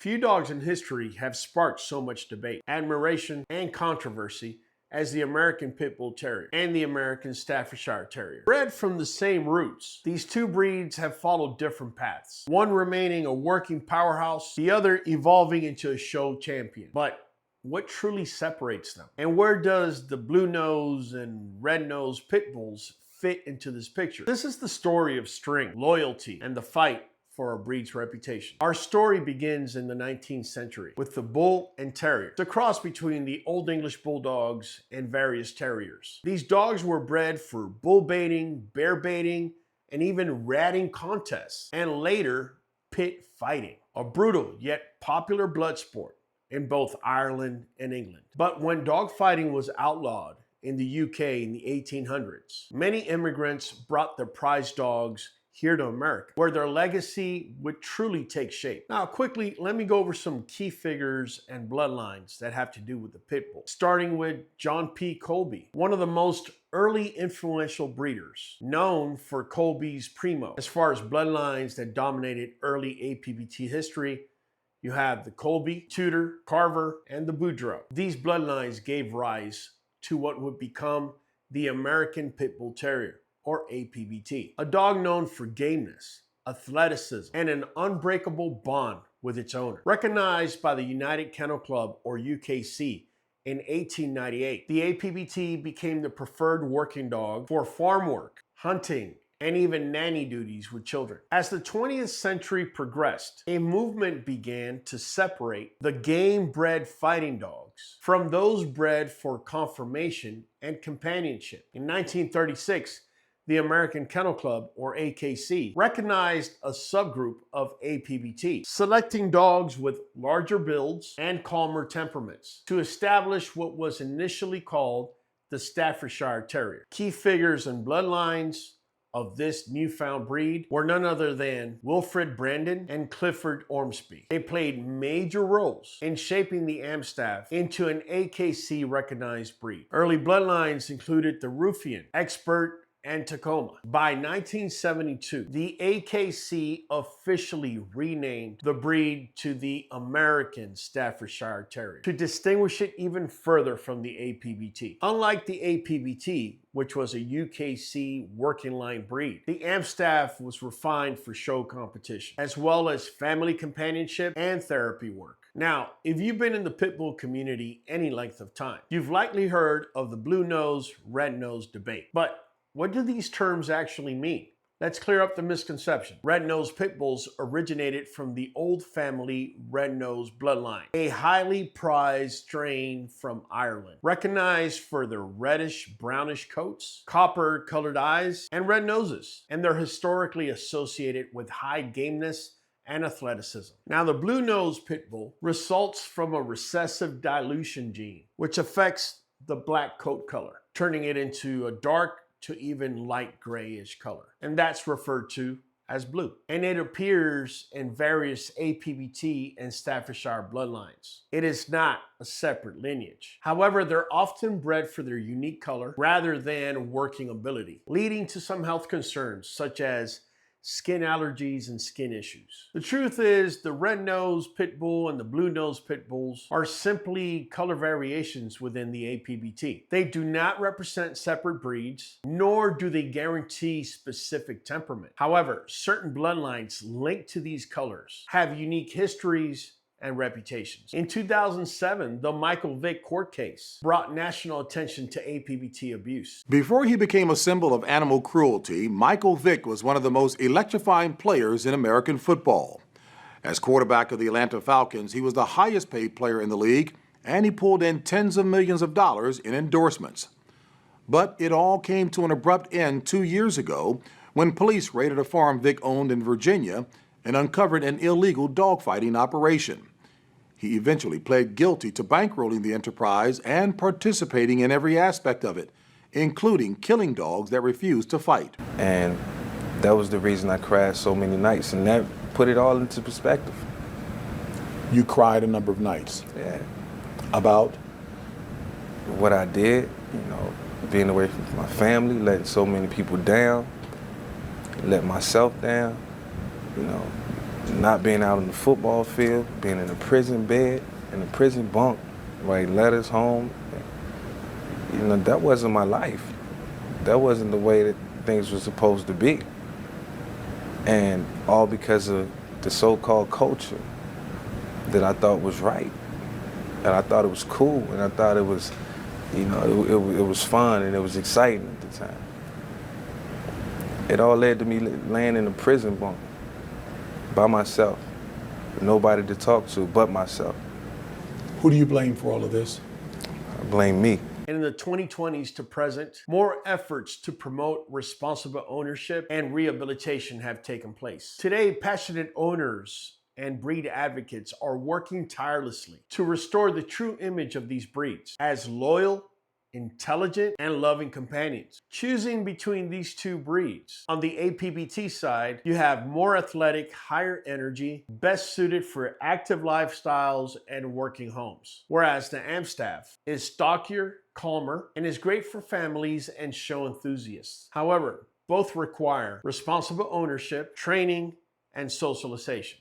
Few dogs in history have sparked so much debate, admiration, and controversy as the American Pitbull Terrier and the American Staffordshire Terrier. Bred from the same roots, these two breeds have followed different paths, one remaining a working powerhouse, the other evolving into a show champion. But what truly separates them? And where does the blue nose and red nose pit bulls fit into this picture? This is the story of string, loyalty, and the fight for a breed's reputation. Our story begins in the 19th century with the bull and terrier, the cross between the Old English bulldogs and various terriers. These dogs were bred for bull baiting, bear baiting, and even ratting contests, and later pit fighting, a brutal yet popular blood sport in both Ireland and England. But when dog fighting was outlawed in the UK in the 1800s, many immigrants brought their prize dogs here to America, where their legacy would truly take shape. Now, quickly, let me go over some key figures and bloodlines that have to do with the pit bull, starting with John P. Colby, one of the most early influential breeders, known for Colby's Primo. As far as bloodlines that dominated early APBT history, you have the Colby, Tudor, Carver, and the Boudreaux. These bloodlines gave rise to what would become the American Pit Bull Terrier, or APBT, a dog known for gameness, athleticism, and an unbreakable bond with its owner. Recognized by the United Kennel Club, or UKC, in 1898, the APBT became the preferred working dog for farm work, hunting, and even nanny duties with children. As the 20th century progressed, a movement began to separate the game-bred fighting dogs from those bred for conformation and companionship. In 1936, the American Kennel Club, or AKC, recognized a subgroup of APBT, selecting dogs with larger builds and calmer temperaments to establish what was initially called the Staffordshire Terrier. Key figures and bloodlines of this newfound breed were none other than Wilfred Brandon and Clifford Ormsby. They played major roles in shaping the Amstaff into an AKC recognized breed. Early bloodlines included the Ruffian, Expert, and Tacoma. By 1972, the AKC officially renamed the breed to the American Staffordshire Terrier to distinguish it even further from the APBT. Unlike the APBT, which was a UKC working line breed, the Amstaff was refined for show competition, as well as family companionship and therapy work. Now, if you've been in the pit bull community any length of time, you've likely heard of the blue nose, red nose debate. But what do these terms actually mean? Let's clear up the misconception. Red-nosed pit bulls originated from the old family red-nosed bloodline, a highly prized strain from Ireland, recognized for their reddish-brownish coats, copper-colored eyes, and red noses, and they're historically associated with high gameness and athleticism. Now, the blue-nosed pit bull results from a recessive dilution gene, which affects the black coat color, turning it into a dark to even light grayish color, and that's referred to as blue. And it appears in various APBT and Staffordshire bloodlines. It is not a separate lineage. However, they're often bred for their unique color rather than working ability, leading to some health concerns such as skin allergies and skin issues. The truth is, the red-nosed pit bull and the blue-nosed pit bulls are simply color variations within the APBT. They do not represent separate breeds, nor do they guarantee specific temperament. However, certain bloodlines linked to these colors have unique histories and reputations. In 2007, the Michael Vick court case brought national attention to APBT abuse. Before he became a symbol of animal cruelty, Michael Vick was one of the most electrifying players in American football. As quarterback of the Atlanta Falcons, he was the highest paid player in the league, and he pulled in tens of millions of dollars in endorsements. But it all came to an abrupt end 2 years ago when police raided a farm Vick owned in Virginia and uncovered an illegal dogfighting operation. He eventually pled guilty to bankrolling the enterprise and participating in every aspect of it, including killing dogs that refused to fight. And that was the reason I cried so many nights, and that put it all into perspective. You cried a number of nights? Yeah. About? What I did, being away from my family, letting so many people down, let myself down, not being out on the football field, being in a prison bed, in a prison bunk, writing letters home. You know, that wasn't my life. That wasn't the way that things were supposed to be. And all because of the so-called culture that I thought was right. And I thought it was cool, and I thought it was, you know, it was fun and it was exciting at the time. It all led to me laying in a prison bunk by myself, with nobody to talk to but myself. Who do you blame for all of this? I blame me. And in the 2020s to present, more efforts to promote responsible ownership and rehabilitation have taken place. Today, passionate owners and breed advocates are working tirelessly to restore the true image of these breeds as loyal, intelligent, and loving companions. Choosing between these two breeds. On the APBT side, you have more athletic, higher energy, best suited for active lifestyles and working homes. Whereas the Amstaff is stockier, calmer, and is great for families and show enthusiasts. However, both require responsible ownership, training, and socialization.